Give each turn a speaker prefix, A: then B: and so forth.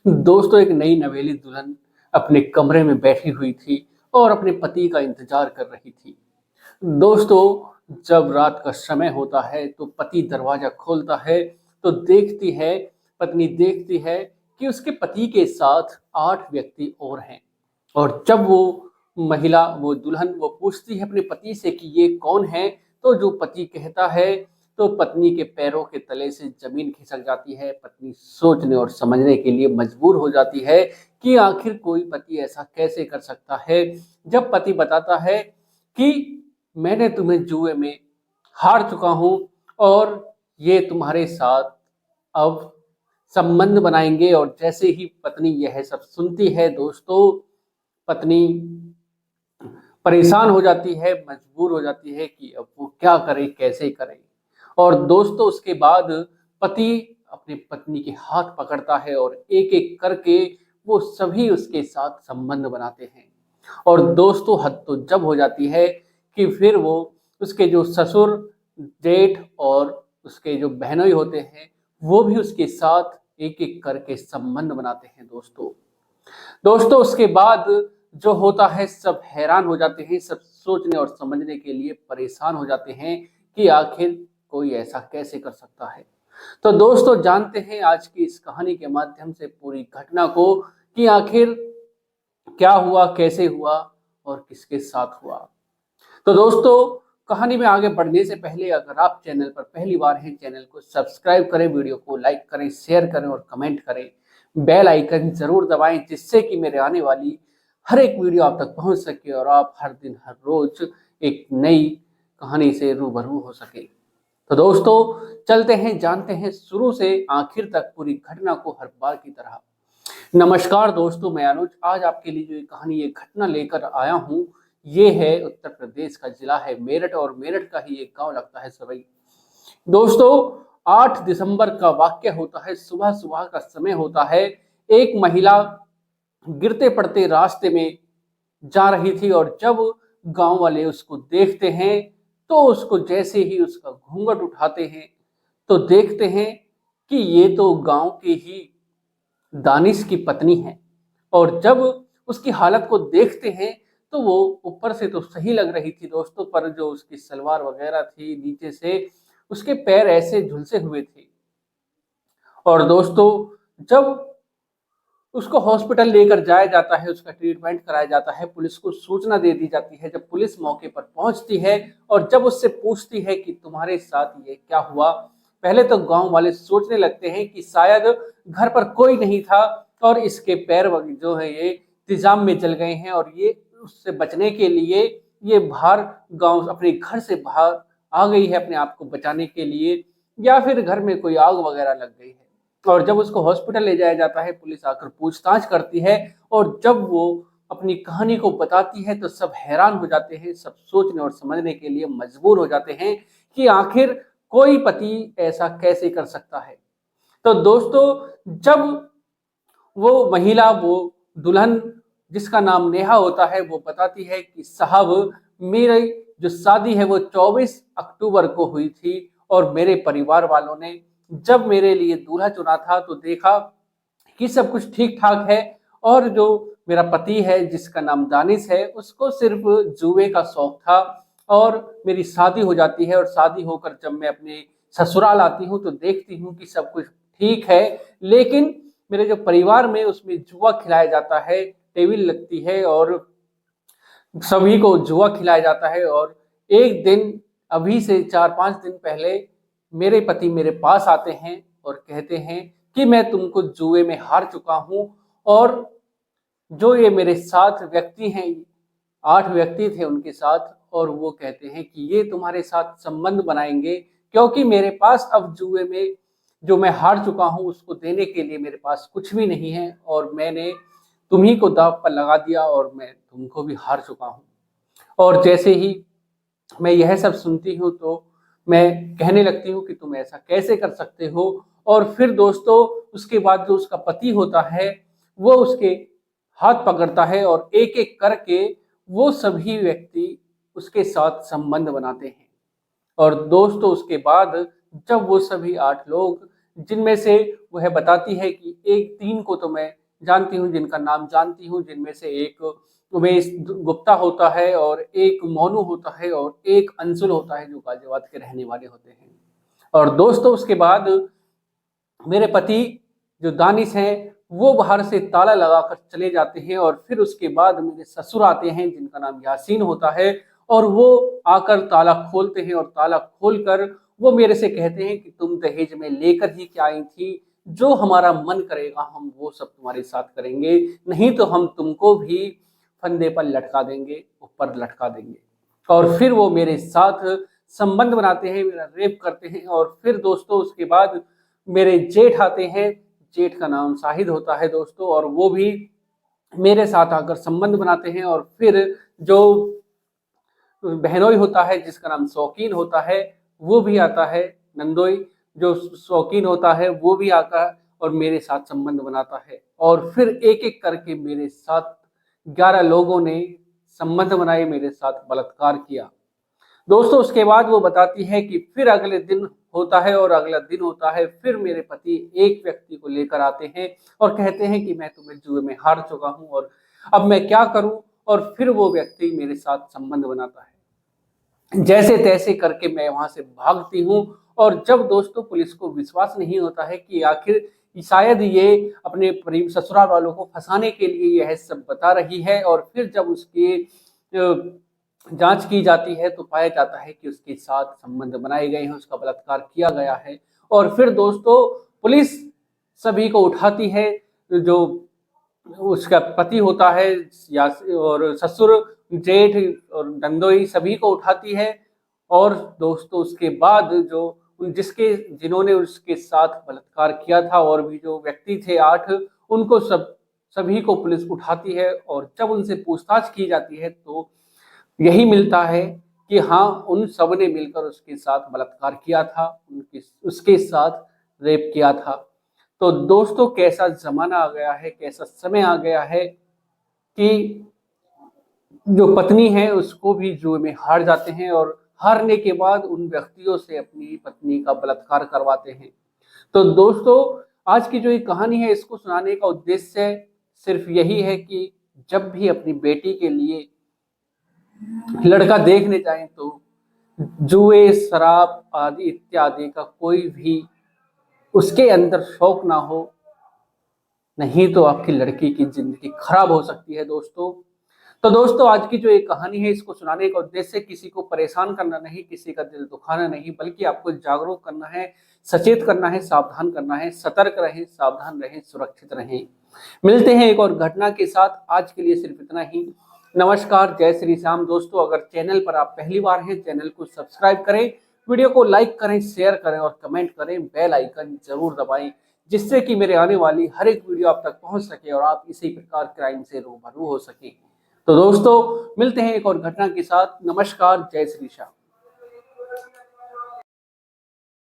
A: दोस्तों, एक नई नवेली दुल्हन अपने कमरे में बैठी हुई थी और अपने पति का इंतजार कर रही थी। दोस्तों, जब रात का समय होता है तो पति दरवाजा खोलता है तो पत्नी देखती है कि उसके पति के साथ 8 व्यक्ति और हैं। और जब वो दुल्हन पूछती है अपने पति से कि ये कौन है, तो जो पति कहता है, तो पत्नी के पैरों के तले से जमीन खिसक जाती है। पत्नी सोचने और समझने के लिए मजबूर हो जाती है कि आखिर कोई पति ऐसा कैसे कर सकता है। जब पति बताता है कि मैंने तुम्हें जुए में हार चुका हूं और ये तुम्हारे साथ अब संबंध बनाएंगे, और जैसे ही पत्नी यह सब सुनती है दोस्तों, पत्नी परेशान हो जाती है, मजबूर हो जाती है कि अब वो क्या करे, कैसे करे। और दोस्तों, उसके बाद पति अपनी पत्नी के हाथ पकड़ता है और एक एक करके वो सभी उसके साथ संबंध बनाते हैं। और दोस्तों, हद तो जब हो जाती है कि फिर वो उसके जो ससुर, जेठ और उसके जो बहनोई होते हैं, वो भी उसके साथ एक एक करके संबंध बनाते हैं। दोस्तों, उसके बाद जो होता है, सब हैरान हो जाते हैं, सब सोचने और समझने के लिए परेशान हो जाते हैं कि आखिर कोई ऐसा कैसे कर सकता है। तो दोस्तों, जानते हैं आज की इस कहानी के माध्यम से पूरी घटना को कि आखिर क्या हुआ, कैसे हुआ और किसके साथ हुआ। तो दोस्तों, कहानी में आगे बढ़ने से पहले अगर आप चैनल पर पहली बार हैं, चैनल को सब्सक्राइब करें, वीडियो को लाइक करें, शेयर करें और कमेंट करें। बेल आइकन जरूर दबाएं, जिससे कि मेरे आने वाली हर एक वीडियो आप तक पहुंच सके और आप हर दिन हर रोज एक नई कहानी से रूबरू हो सके। तो दोस्तों, चलते हैं, जानते हैं शुरू से आखिर तक पूरी घटना को हर बार की तरह। नमस्कार दोस्तों, मैं अनुज आज आपके लिए जो ये कहानी, ये घटना लेकर आया हूँ, ये है उत्तर प्रदेश का जिला है मेरठ, और मेरठ का ही एक गांव लगता है सवई। दोस्तों, 8 दिसंबर का वाक्य होता है, सुबह सुबह का समय होता है। एक महिला गिरते पड़ते रास्ते में जा रही थी, और जब गांव वाले उसको देखते हैं तो उसको जैसे ही उसका घूंघट उठाते हैं तो देखते हैं कि ये तो गांव के ही दानिश की पत्नी है। और जब उसकी हालत को देखते हैं तो वो ऊपर से तो सही लग रही थी दोस्तों, पर जो उसकी सलवार वगैरह थी, नीचे से उसके पैर ऐसे झुलसे हुए थे। और दोस्तों, जब उसको हॉस्पिटल लेकर जाया जाता है, उसका ट्रीटमेंट कराया जाता है, पुलिस को सूचना दे दी जाती है। जब पुलिस मौके पर पहुंचती है और जब उससे पूछती है कि तुम्हारे साथ ये क्या हुआ, पहले तो गांव वाले सोचने लगते हैं कि शायद घर पर कोई नहीं था और इसके पैर जो है ये तेजाब में जल गए हैं, और ये उससे बचने के लिए ये बाहर गांव अपने घर से बाहर आ गई है अपने आप को बचाने के लिए, या फिर घर में कोई आग वगैरह लग गई है। और जब उसको हॉस्पिटल ले जाया जाता है, पुलिस आकर पूछताछ करती है, और जब वो अपनी कहानी को बताती है तो सब हैरान हो जाते हैं, सब सोचने और समझने के लिए मजबूर हो जाते हैं कि आखिर कोई पति ऐसा कैसे कर सकता है। तो दोस्तों, जब वो दुल्हन जिसका नाम नेहा होता है, वो बताती है कि साहब, मेरी जो शादी है वो 24 अक्टूबर को हुई थी, और मेरे परिवार वालों ने जब मेरे लिए दूल्हा चुना था तो देखा कि सब कुछ ठीक ठाक है, और जो मेरा पति है जिसका नाम दानिश है, उसको सिर्फ जुए का शौक था। और मेरी शादी हो जाती है, और शादी होकर जब मैं अपने ससुराल आती हूँ तो देखती हूँ कि सब कुछ ठीक है, लेकिन मेरे जो परिवार में उसमें जुआ खिलाया जाता है, टेबल लगती है और सभी को जुआ खिलाया जाता है। और एक दिन, अभी से 4-5 दिन पहले, मेरे पति मेरे पास आते हैं और कहते हैं कि मैं तुमको जुए में हार चुका हूं, और जो ये मेरे साथ व्यक्ति हैं, 8 व्यक्ति थे उनके साथ, और वो कहते हैं कि ये तुम्हारे साथ संबंध बनाएंगे, क्योंकि मेरे पास अब जुए में जो मैं हार चुका हूं उसको देने के लिए मेरे पास कुछ भी नहीं है, और मैंने तुम्ही को दांव पर लगा दिया और मैं तुमको भी हार चुका हूं। और जैसे ही मैं यह सब सुनती हूँ तो मैं कहने लगती हूँ कि तुम ऐसा कैसे कर सकते हो। और फिर दोस्तों, उसके बाद जो उसका पति होता है, वो उसके हाथ पकड़ता है और एक एक करके वो सभी व्यक्ति उसके साथ संबंध बनाते हैं। और दोस्तों, उसके बाद जब वो सभी 8 लोग जिनमें से वह बताती है कि एक 3 को तो मैं जानती हूँ, जिनका नाम जानती हूँ, जिनमें से एक उमेश गुप्ता होता है और एक मोनू होता है और एक अंशुल होता है जो गाजियाबाद के रहने वाले होते हैं। और दोस्तों उसके बाद मेरे पति जो दानिश हैं वो बाहर से ताला लगाकर चले जाते हैं और फिर उसके बाद मेरे ससुर आते हैं जिनका नाम यासीन होता है और वो आकर ताला खोलते हैं और ताला खोलकर वो मेरे से कहते हैं कि तुम दहेज में लेकर ही क्या आई थी, जो हमारा मन करेगा हम वो सब तुम्हारे साथ करेंगे, नहीं तो हम तुमको भी फंदे पर लटका देंगे, ऊपर लटका देंगे। और फिर वो मेरे साथ संबंध बनाते हैं, मेरा रेप करते हैं। और फिर दोस्तों उसके बाद मेरे जेठ आते हैं, जेठ का नाम शाहिद होता है दोस्तों, और वो भी मेरे साथ आकर संबंध बनाते हैं। और फिर जो बहनोई होता है जिसका नाम शौकीन होता है वो भी आता है, नंदोई जो शौकीन होता है वो भी आता है और मेरे साथ संबंध बनाता है। और फिर एक एक करके मेरे साथ 11 लोगों ने संबंध बनाए, मेरे साथ बलात्कार किया। दोस्तों उसके बाद वो बताती है कि फिर अगले दिन होता है और अगला दिन होता है, फिर मेरे पति एक व्यक्ति को लेकर आते हैं और कहते हैं कि मैं तुम्हें जुए में हार चुका हूं और अब मैं क्या करूं। और फिर वो व्यक्ति मेरे साथ संबंध बनाता है। जैसे तैसे करके मैं वहां से भागती हूँ। और जब दोस्तों पुलिस को विश्वास नहीं होता है कि आखिर शायद ये अपने ससुराल वालों को फंसाने के लिए यह सब बता रही है, और फिर जब उसकी जांच की जाती है तो पाया जाता है कि उसके साथ संबंध बनाए गए हैं, उसका बलात्कार किया गया है। और फिर दोस्तों पुलिस सभी को उठाती है, जो उसका पति होता है या और ससुर, जेठ और नंदोई सभी को उठाती है। और दोस्तों उसके बाद जो जिन्होंने उसके साथ बलात्कार किया था और भी जो व्यक्ति थे 8, उनको सभी को पुलिस उठाती है। और जब उनसे पूछताछ की जाती है तो यही मिलता है कि हाँ उन सब ने मिलकर उसके साथ बलात्कार किया था, उसके साथ रेप किया था। तो दोस्तों कैसा जमाना आ गया है, कैसा समय आ गया है कि जो पत्नी है उसको भी जुए में हार जाते हैं और हारने के बाद उन व्यक्तियों से अपनी पत्नी का बलात्कार करवाते हैं। तो दोस्तों आज की जो ये कहानी है इसको सुनाने का उद्देश्य सिर्फ यही है कि जब भी अपनी बेटी के लिए लड़का देखने जाएं तो जुए, शराब आदि इत्यादि का कोई भी उसके अंदर शौक ना हो, नहीं तो आपकी लड़की की जिंदगी खराब हो सकती है दोस्तों। तो दोस्तों आज की जो एक कहानी है इसको सुनाने का उद्देश्य किसी को परेशान करना नहीं, किसी का दिल दुखाना नहीं, बल्कि आपको जागरूक करना है, सचेत करना है, सावधान करना है। सतर्क रहें, सावधान रहें, सुरक्षित रहें। मिलते हैं एक और घटना के साथ, आज के लिए सिर्फ इतना ही। नमस्कार, जय श्री श्याम। दोस्तों अगर चैनल पर आप पहली बार हैं, चैनल को सब्सक्राइब करें, वीडियो को लाइक करें, शेयर करें और कमेंट करें, बेल आइकन जरूर दबाएं, जिससे कि मेरे आने वाली हर एक वीडियो आप तक पहुंच सके और आप इसी प्रकार क्राइम से रूबरू हो सके। तो दोस्तों मिलते हैं एक और घटना के साथ। नमस्कार, जय श्री श्याम।